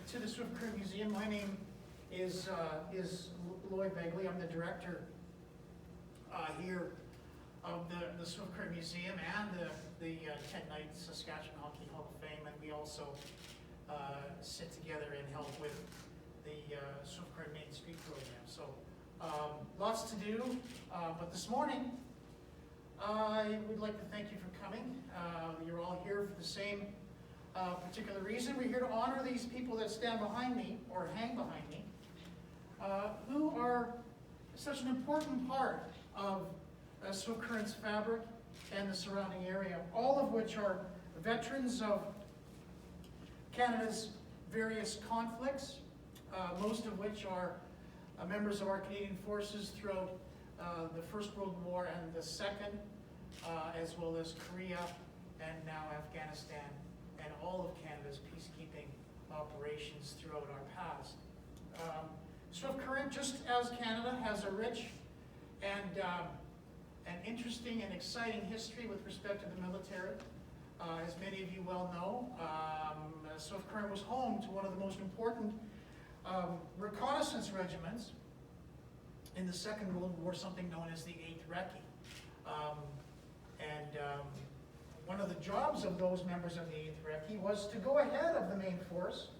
to the Swift Current Museum. My name is Lloyd Begley. I'm the director here of the Swift Current Museum and the Ted Knight Saskatchewan Hockey Hall of Fame, and we also sit together and help with the Swift Current Main Street program. So lots to do, but this morning I would like to thank you for coming. You're all here for the same particular reason. We're here to honor these people that stand behind me, or hang behind me, who are such an important part of Swift Current's fabric and the surrounding area, all of which are veterans of Canada's various conflicts, most of which are members of our Canadian forces throughout the First World War and the Second, as well as Korea and now Afghanistan, and all of Canada's peacekeeping operations throughout our past. Swift Current, just as Canada, has a rich and an interesting and exciting history with respect to the military. As many of you well know, Swift Current was home to one of the most important reconnaissance regiments in the Second World War, something known as the 8th Recce. One of the jobs of those members of the 8th Recce was to go ahead of the main force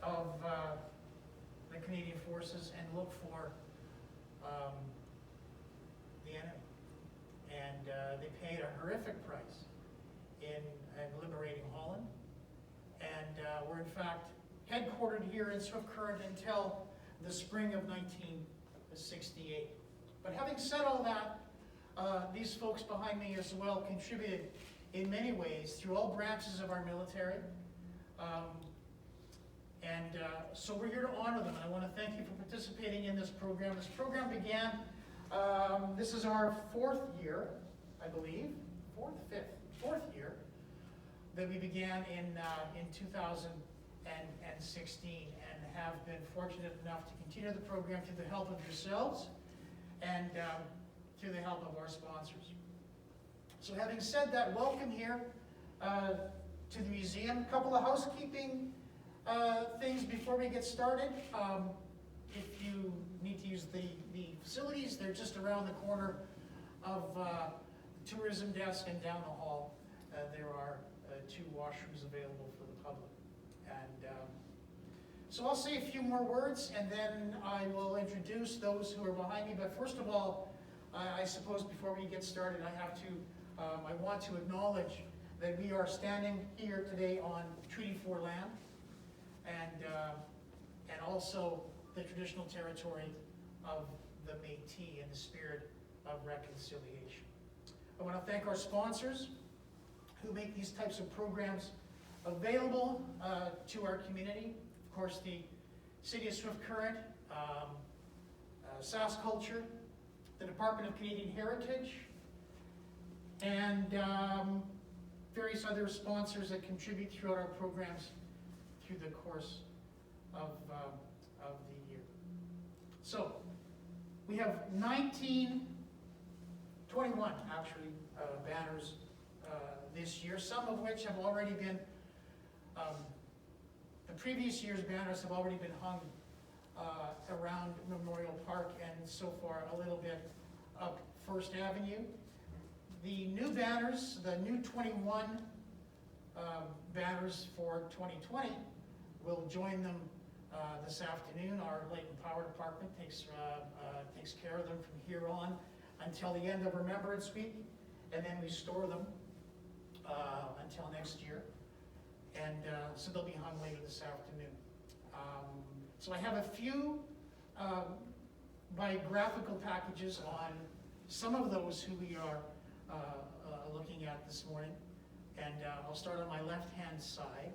of the Canadian forces and look for the enemy. And they paid a horrific price in liberating Holland, and were in fact headquartered here in Swift Current until the spring of 1968. But having said all that, these folks behind me as well contributed in many ways through all branches of our military. So we're here to honor them, and I want to thank you for participating in this program. This program began, this is our fourth year, I believe, fourth year, that we began in 2016, and have been fortunate enough to continue the program through the help of yourselves and through the help of our sponsors. So having said that, welcome here to the museum. A couple of housekeeping things before we get started. If you need to use the facilities, they're just around the corner of the tourism desk, and down the hall there are 2 washrooms available for the public. And so I'll say a few more words, and then I will introduce those who are behind me. But first of all, I suppose before we get started, I want to acknowledge that we are standing here today on Treaty 4 land, and also the traditional territory of the Métis, in the spirit of reconciliation. I want to thank our sponsors who make these types of programs available to our community. Of course, the City of Swift Current, SAS Culture, the Department of Canadian Heritage, and various other sponsors that contribute throughout our programs through the course of the year. So, we have 21 actually banners this year, some of which have already been, the previous year's banners have already been hung around Memorial Park, and so far a little bit up First Avenue. The new banners, the new 21 banners for 2020, will join them this afternoon. Our Light and Power Department takes care of them from here on until the end of Remembrance Week, and then we store them until next year. And so they'll be hung later this afternoon. So I have a few biographical packages on some of those who we are looking at this morning. And I'll start on my left-hand side.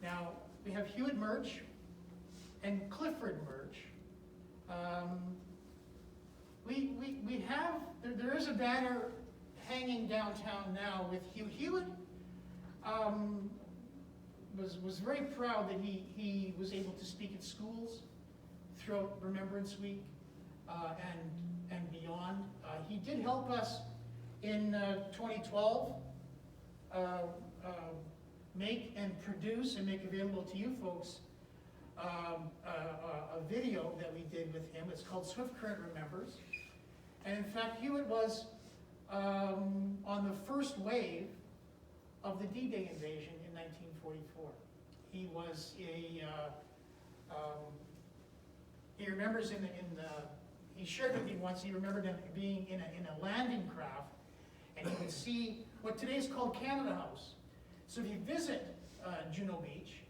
Now, we have Hewitt Murch and Clifford Murch. We have, there is a banner hanging downtown now with Hewitt. Was very proud that he was able to speak at schools throughout Remembrance Week and beyond. He did help us in 2012 make and produce and make available to you folks a video that we did with him. It's called Swift Current Remembers. And in fact, Hewitt was on the first wave of the D-Day invasion in 1944. He was he remembers he shared with me once, he remembered him being in a landing craft, and he would see what today is called Canada House. So if you visit Juno Beach,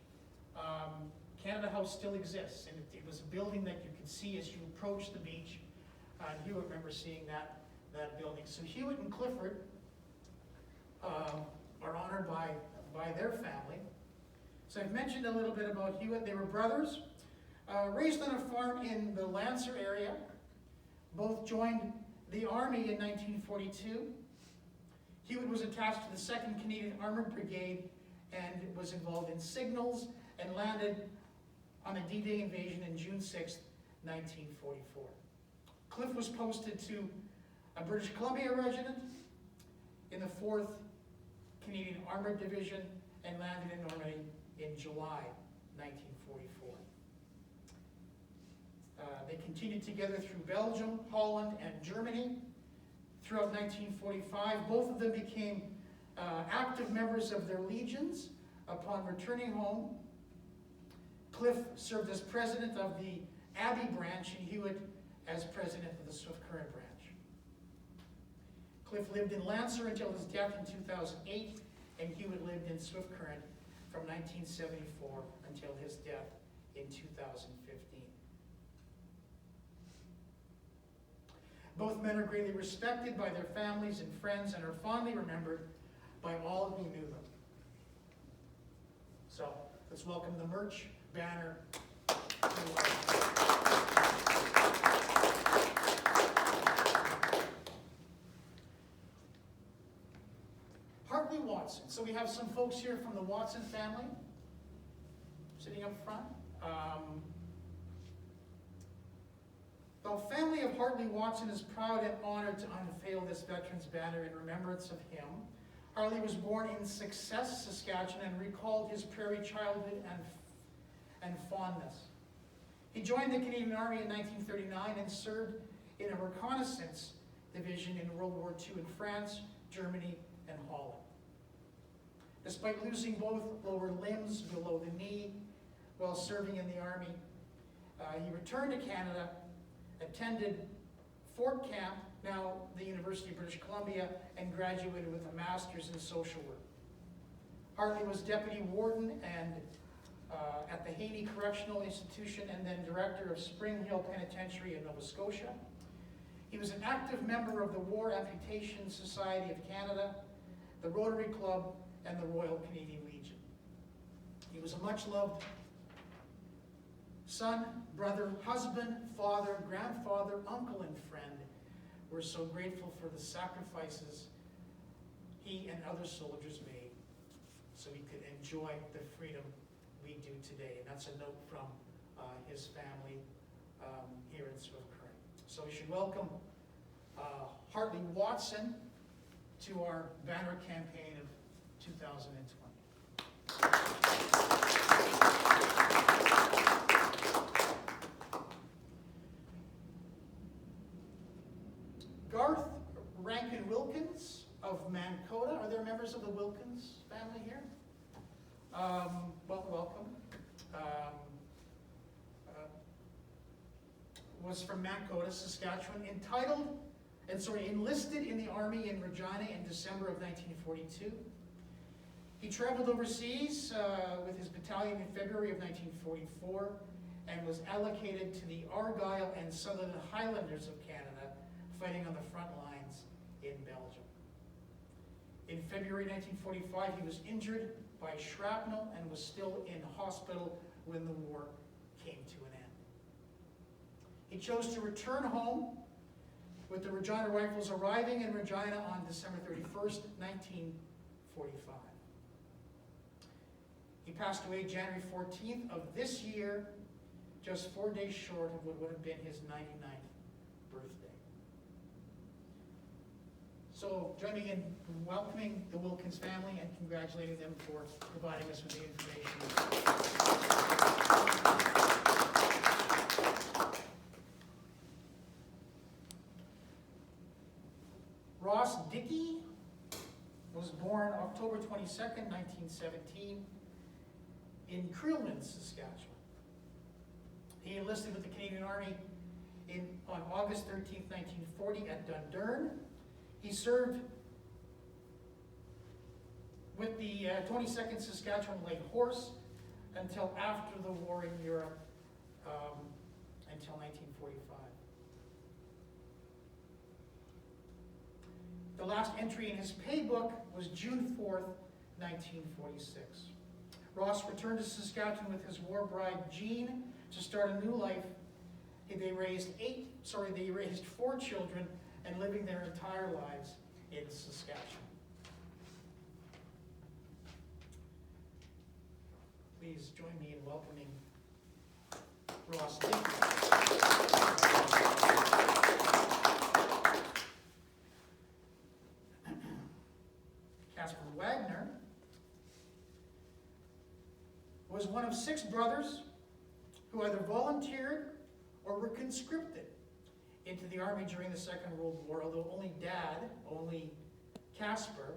Canada House still exists, and it was a building that you could see as you approach the beach. And Hewitt remembers seeing that building. So Hewitt and Clifford are honored by their family. So I've mentioned a little bit about Hewitt. They were brothers, raised on a farm in the Lancer area. Both joined the Army in 1942. Hewitt was attached to the 2nd Canadian Armored Brigade and was involved in signals and landed on the D-Day invasion in June 6, 1944. Cliff was posted to a British Columbia regiment in the 4th Canadian Armored Division and landed in Normandy in July 1944. They continued together through Belgium, Holland, and Germany. Throughout 1945, both of them became active members of their legions. Upon returning home, Cliff served as president of the Abbey branch and Hewitt as president of the Swift Current branch. Cliff lived in Lancer until his death in 2008, and Hewitt lived in Swift Current from 1974 until his death in 2015. Both men are greatly respected by their families and friends and are fondly remembered by all who knew them. So let's welcome the merch banner to Hartley Watson. So we have some folks here from the Watson family sitting up front. The family of Hartley Watson is proud and honored to unveil this veterans banner in remembrance of him. Hartley was born in Success, Saskatchewan, and recalled his prairie childhood and fondness. He joined the Canadian Army in 1939 and served in a reconnaissance division in World War II in France, Germany, and Holland. Despite losing both lower limbs below the knee while serving in the Army, he returned to Canada, attended Fort Camp, now the University of British Columbia, and graduated with a master's in social work. Hartley was deputy warden and at the Haney Correctional Institution and then director of Spring Hill Penitentiary in Nova Scotia. He was an active member of the War Amputation Society of Canada, the Rotary Club, and the Royal Canadian Legion. He was a much-loved son, brother, husband, father, grandfather, uncle, and friend. We're so grateful for the sacrifices he and other soldiers made so we could enjoy the freedom we do today. And that's a note from his family here in Swift Current. So we should welcome Hartley Watson to our banner campaign of 2020. Garth Rankin Wilkins of Mancota. Are there members of the Wilkins family here? Welcome. Was from Mancota, Saskatchewan, enlisted in the Army in Regina in December of 1942. He traveled overseas with his battalion in February of 1944 and was allocated to the Argyll and Sutherland Highlanders of Canada, fighting on the front lines in Belgium. In February 1945, he was injured by shrapnel and was still in hospital when the war came to an end. He chose to return home with the Regina Rifles arriving in Regina on December 31st, 1945. He passed away January 14th of this year, just 4 days short of what would have been his 99th birthday. So join me in welcoming the Wilkins family and congratulating them for providing us with the information. 22nd, 1917, in Creelman, Saskatchewan. He enlisted with the Canadian Army on August 13th, 1940 at Dundurn. He served with the 22nd Saskatchewan Light Horse until after the war in Europe, until 1945. The last entry in his pay book was June 4th, 1946. Ross returned to Saskatchewan with his war bride, Jean, to start a new life. They raised 4 children and living their entire lives in Saskatchewan. Please join me in welcoming Ross Lee. Casper Wagner was one of 6 brothers who either volunteered or were conscripted into the army during the Second World War, although only Casper,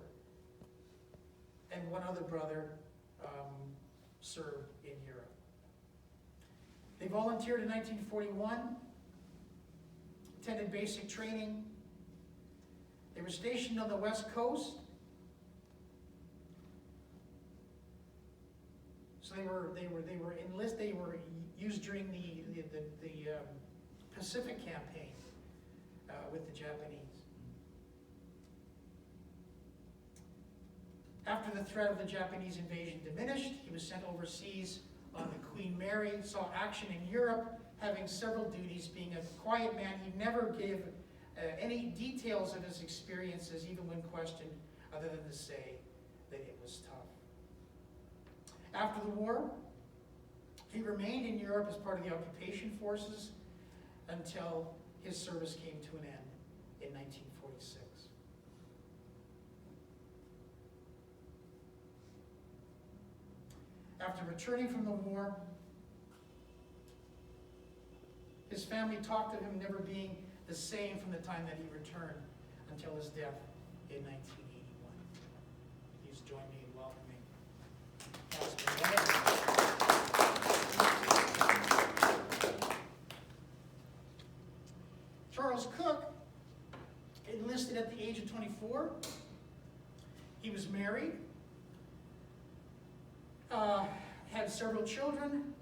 and one other brother served in Europe. They volunteered in 1941, attended basic training. They were stationed on the West Coast. So they were used during the Pacific campaign with the Japanese. After the threat of the Japanese invasion diminished, he was sent overseas on the Queen Mary, saw action in Europe, having several duties. Being a quiet man, he never gave any details of his experiences, even when questioned, other than to say that it was tough. After the war, he remained in Europe as part of the occupation forces until his service came to an end in 1946. After returning from the war, his family talked of him never being the same from the time that he returned until his death in 1981. Please join me in welcoming Casper Wagner. Charles Cook enlisted at the age of 24. He was married, had several children,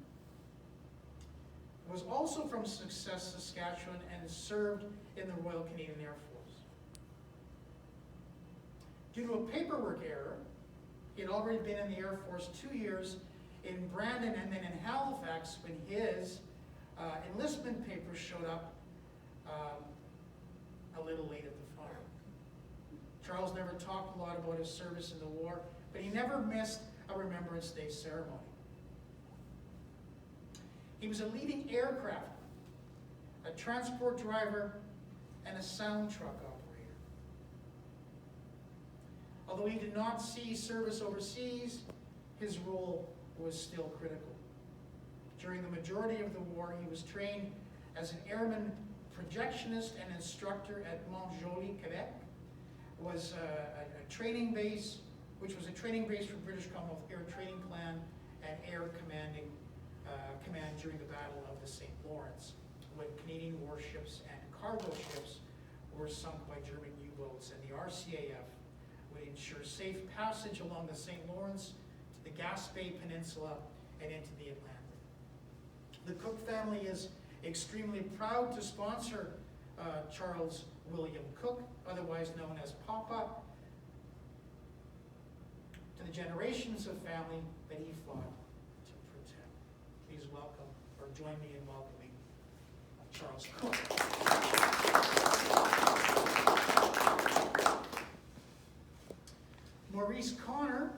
was also from Success, Saskatchewan, and served in the Royal Canadian Air Force. Due to a paperwork error, he had already been in the Air Force 2 years in Brandon and then in Halifax when his enlistment papers showed up a little late at the farm. Charles never talked a lot about his service in the war, but he never missed a Remembrance Day ceremony. He was a leading aircraft, a transport driver, and a sound truck operator. Although he did not see service overseas, his role was still critical. During the majority of the war, he was trained as an airman projectionist and instructor at Mont-Joli, Quebec. It was a training base, which was a training base for British Commonwealth Air Training Plan and Air Command during the Battle of the St. Lawrence, when Canadian warships and cargo ships were sunk by German U-boats, and the RCAF would ensure safe passage along the St. Lawrence to the Gaspé Peninsula and into the Atlantic. The Cook family is extremely proud to sponsor Charles William Cook, otherwise known as Papa, to the generations of family that he fought to protect. Please welcome, or join me in welcoming Charles Cook. Maurice Connor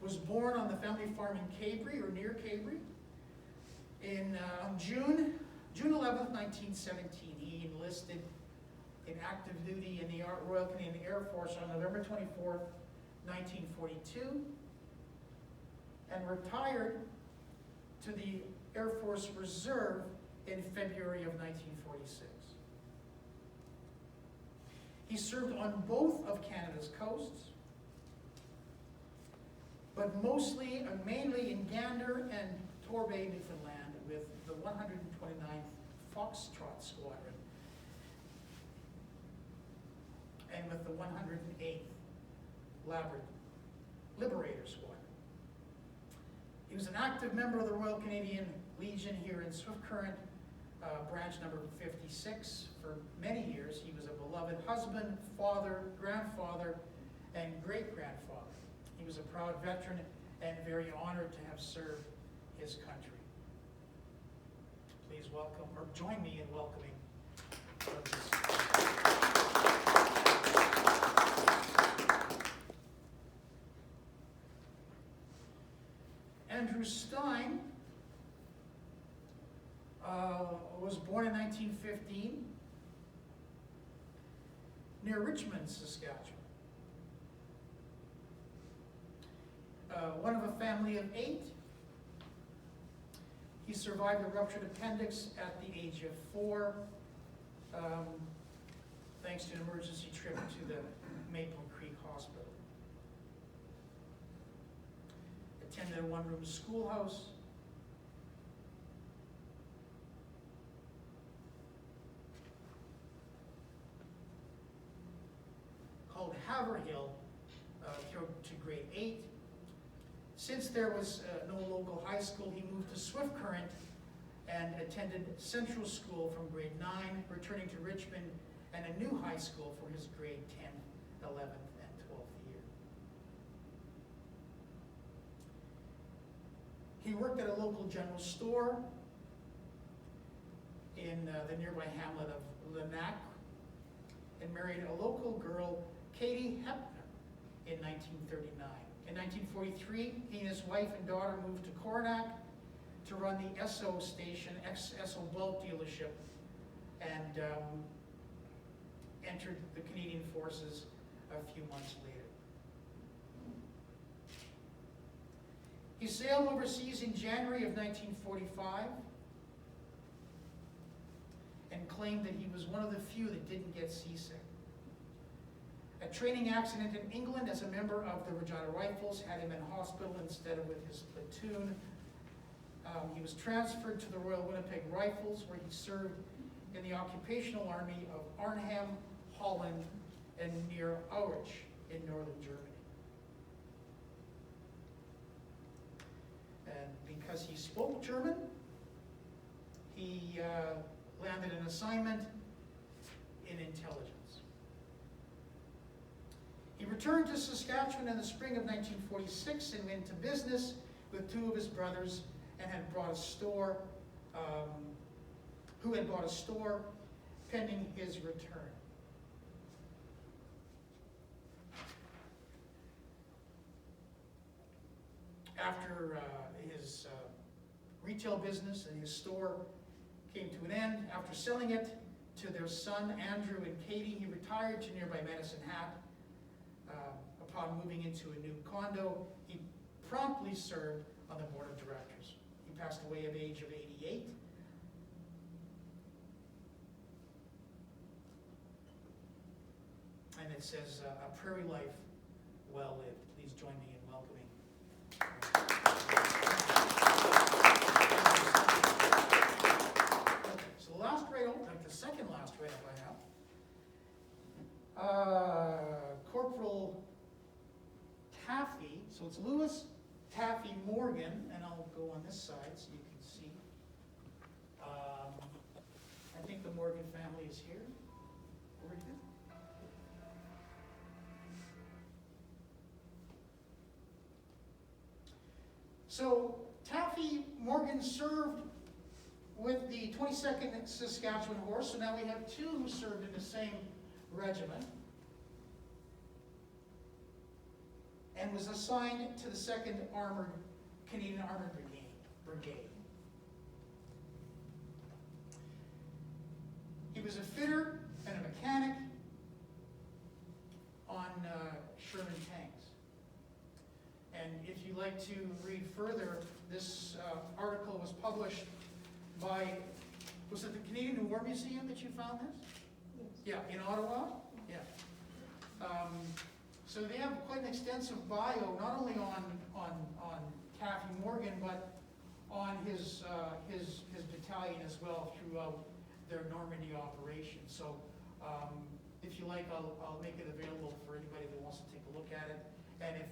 was born on the family farm in Cabri, or near Cabri, on June 11th, 1917. He enlisted in active duty in the Royal Canadian Air Force on November 24th, 1942, and retired to the Air Force Reserve in February of 1946. He served on both of Canada's coasts, but mainly in Gander and Torbay, Newfoundland, with the 129th Foxtrot Squadron and with the 108th Liberator Squadron. He was an active member of the Royal Canadian Legion here in Swift Current, branch number 56. For many years, he was a beloved husband, father, grandfather, and great-grandfather. He was a proud veteran and very honored to have served his country. Please welcome, or join me in welcoming Andrew Stein was born in 1915 near Richmond, Saskatchewan. One of a family of 8. He survived a ruptured appendix at the age of 4, thanks to an emergency trip to the Maple Creek Hospital. Attended a one-room schoolhouse. Called Haverhill through to grade 8. Since there was no local high school, he moved to Swift Current and attended Central School from grade 9, returning to Richmond and a new high school for his grade 10, 11th, and 12th year. He worked at a local general store in the nearby hamlet of Lenac and married a local girl, Katie Hepner, in 1939. In 1943, he and his wife and daughter moved to Coronach to run the Esso station, Esso bulk dealership, and entered the Canadian Forces a few months later. He sailed overseas in January of 1945 and claimed that he was one of the few that didn't get seasick. A training accident in England as a member of the Regina Rifles had him in hospital instead of with his platoon. He was transferred to the Royal Winnipeg Rifles, where he served in the occupational army of Arnhem, Holland, and near Aurich in northern Germany. And because he spoke German, he landed an assignment in intelligence. He returned to Saskatchewan in the spring of 1946 and went into business with 2 of his brothers and had brought a store, who had bought a store pending his return. After his retail business and his store came to an end, after selling it to their son, Andrew and Katie, he retired to nearby Medicine Hat. Upon moving into a new condo, he promptly served on the board of directors. He passed away at the age of 88. And it says, a prairie life well lived. Please join me in welcoming. So the last write-up, like the second last write-up I have, Corporal Taffy, so it's Lewis Taffy Morgan, and I'll go on this side so you can see. I think the Morgan family is here. Over here. So Taffy Morgan served with the 22nd Saskatchewan Horse, so now we have 2 who served in the same regiment, and was assigned to the 2nd Canadian Armored Brigade. He was a fitter and a mechanic on Sherman tanks. And if you'd like to read further, this article was published by, was it the Canadian War Museum that you found this? Yes. Yeah, in Ottawa? Yeah. So they have quite an extensive bio, not only on Taffy Morgan, but on his battalion as well throughout their Normandy operation. So if you like, I'll make it available for anybody that wants to take a look at it. And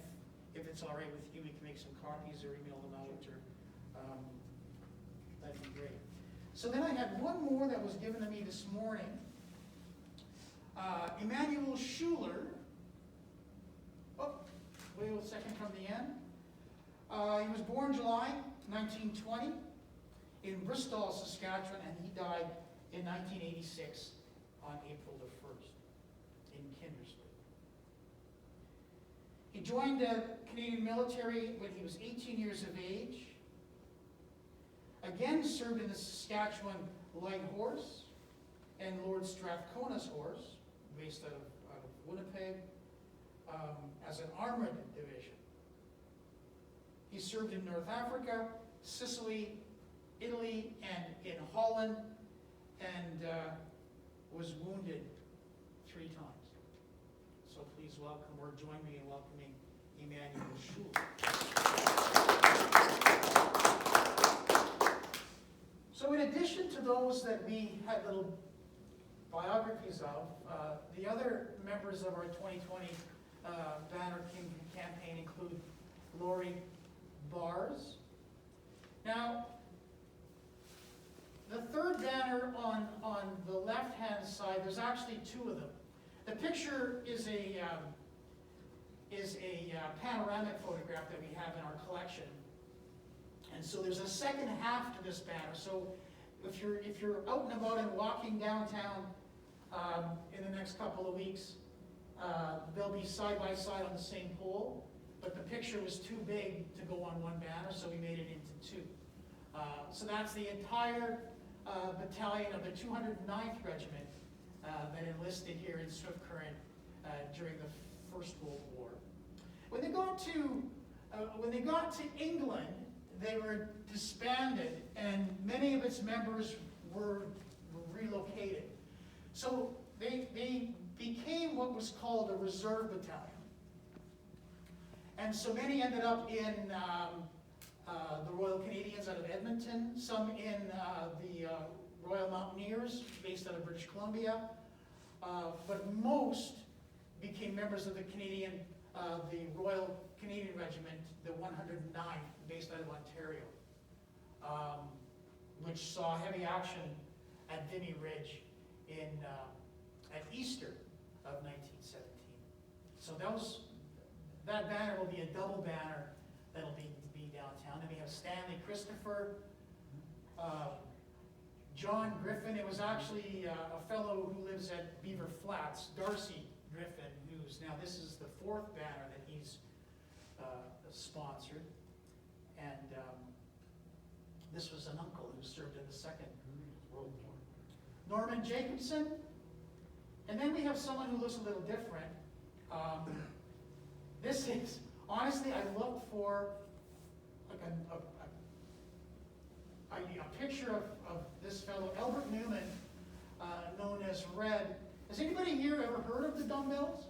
if it's all right with you, we can make some copies or email them out, or that'd be great. So then I had one more that was given to me this morning. Emmanuel Schuler. Oh, wait a second from the end. He was born July 1920 in Bristol, Saskatchewan, and he died in 1986 on April the 1st in Kindersburg. He joined the Canadian military when he was 18 years of age. Again served in the Saskatchewan Light Horse and Lord Strathcona's Horse, based out of Winnipeg, as an armored division. He served in North Africa, Sicily, Italy, and in Holland, and was wounded 3 times. So please welcome, or join me in welcoming Emmanuel Schuler. So in addition to those that we had little biographies of, the other members of our 2020 Banner King campaign include Lori Bars. Now, the third banner on the left-hand side, there's actually 2 of them. The picture is a panoramic photograph that we have in our collection. And so there's a second half to this banner. So if you're out and about and walking downtown in the next couple of weeks, they'll be side by side on the same pole. But the picture was too big to go on one banner, so we made it into 2. So that's the entire battalion of the 209th Regiment that enlisted here in Swift Current during the First World War. When they got to England, they were disbanded, and many of its members were relocated. So they became what was called a reserve battalion. And so many ended up in the Royal Canadians out of Edmonton, some in the Royal Mountaineers, based out of British Columbia, but most became members of the Royal Canadian Regiment, the 109th, based out of Ontario, which saw heavy action at Vimy Ridge at Easter of 1917. So that banner will be a double banner that'll be downtown. And we have Stanley Christopher, John Griffin. It was actually a fellow who lives at Beaver Flats, Darcy Griffin, this is the 4th banner that he's sponsored. And this was an uncle who served in the Second World War. Norman Jacobson. And then we have someone who looks a little different. This is, honestly, I looked for like a picture of this fellow, Albert Newman, known as Red. Has anybody here ever heard of the Dumbbells?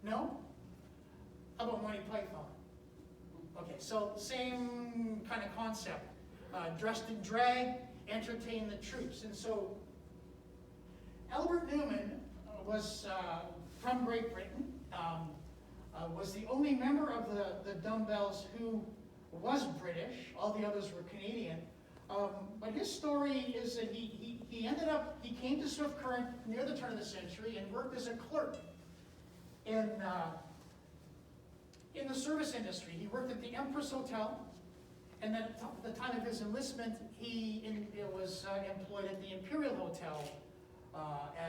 No? How about Monty Python? Okay, so same kind of concept. Dressed in drag, entertain the troops. And so Albert Newman was from Great Britain, was the only member of the Dumbbells who was British. All the others were Canadian. But his story is that he came to Swift Current near the turn of the century and worked as a clerk in the service industry. He worked at the Empress Hotel, and then at the time of his enlistment, he was employed at the Imperial Hotel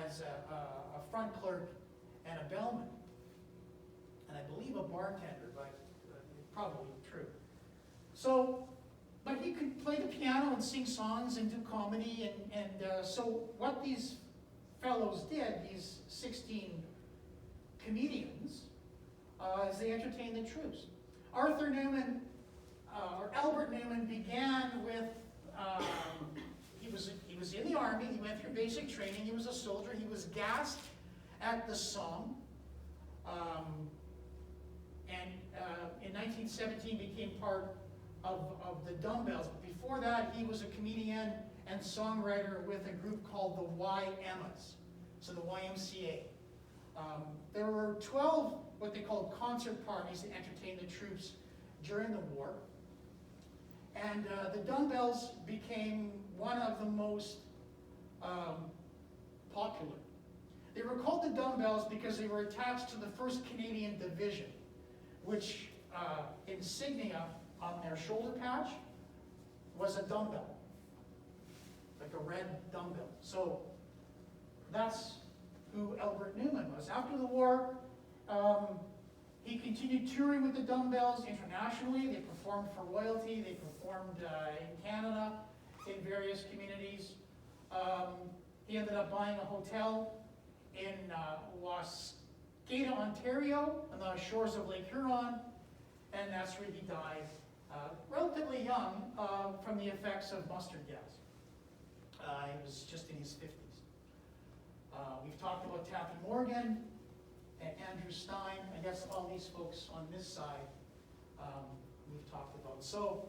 as a front clerk and a bellman, and I believe a bartender, but probably true. So, but he could play the piano and sing songs and do comedy, and so what these fellows did, these 16 comedians, is they entertained the troops. Arthur Newman, or Albert Newman, began with, he was in the Army, he went through basic training, he was a soldier, he was gassed at the song. And in 1917 became part of the Dumbbells. But before that, he was a comedian and songwriter with a group called the YMs, so the YMCA. There were 12 what they called concert parties that entertained the troops during the war. And the Dumbbells became one of the most popular. They were called the Dumbbells because they were attached to the 1st Canadian Division, which insignia on their shoulder patch was a dumbbell, like a red dumbbell. So that's who Albert Newman was. After the war, he continued touring with the Dumbbells internationally. They performed for royalty. They performed in Canada, in various communities. He ended up buying a hotel in Wascata, Ontario, on the shores of Lake Huron, and that's where he died, relatively young, from the effects of mustard gas. He was just in his 50s. We've talked about Taffy Morgan and Andrew Stein. I guess all these folks on this side we've talked about. So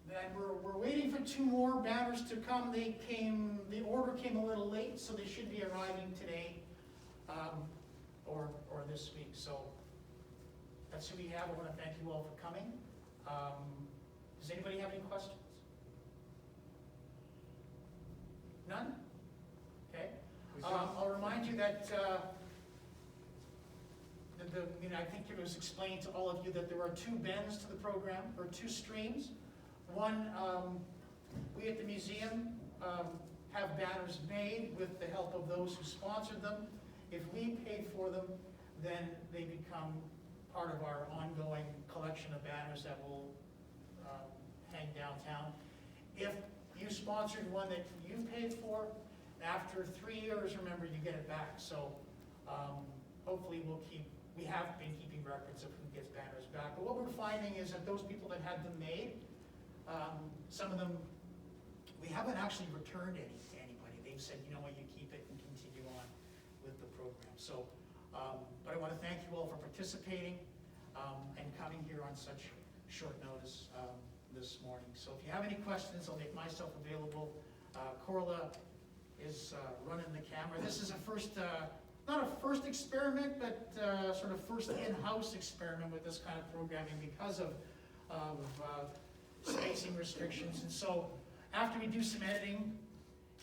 then we're waiting for 2 more banners to come. The order came a little late, so they should be arriving today or this week. So that's who we have. I want to thank you all for coming. Does anybody have any questions? None? Okay. I'll remind you that I think it was explained to all of you that there are 2 bends to the program, or 2 streams. One, we at the museum have banners made with the help of those who sponsored them. If we paid for them, then they become part of our ongoing collection of banners that will hang downtown. If you sponsored one that you paid for, after 3 years, remember, you get it back. So hopefully we have been keeping records of who gets banners back. But what we're finding is that those people that had them made, some of them, we haven't actually returned any to anybody. They've said, you know what, you keep it and continue on with the program. So, but I want to thank you all for participating and coming here on such short notice this morning. So if you have any questions, I'll make myself available. Corla is running the camera. This is a first, not a first experiment, but sort of first in-house experiment with this kind of programming because of spacing restrictions. And so after we do some editing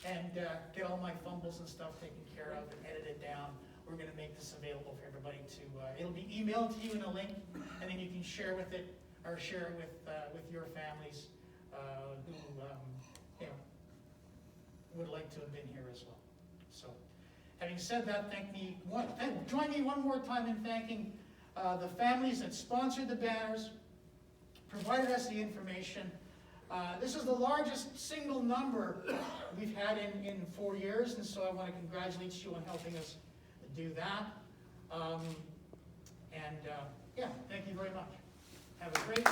and get all my fumbles and stuff taken care of and edit it down, we're going to make this available for everybody to, it'll be emailed to you in a link, and then you can share with it, or share it with your families who you know, would like to have been here as well. So having said that, join me one more time in thanking the families that sponsored the banners, provided us the information. This is the largest single number we've had in 4 years, and so I want to congratulate you on helping us do that. Yeah, thank you very much. Have a great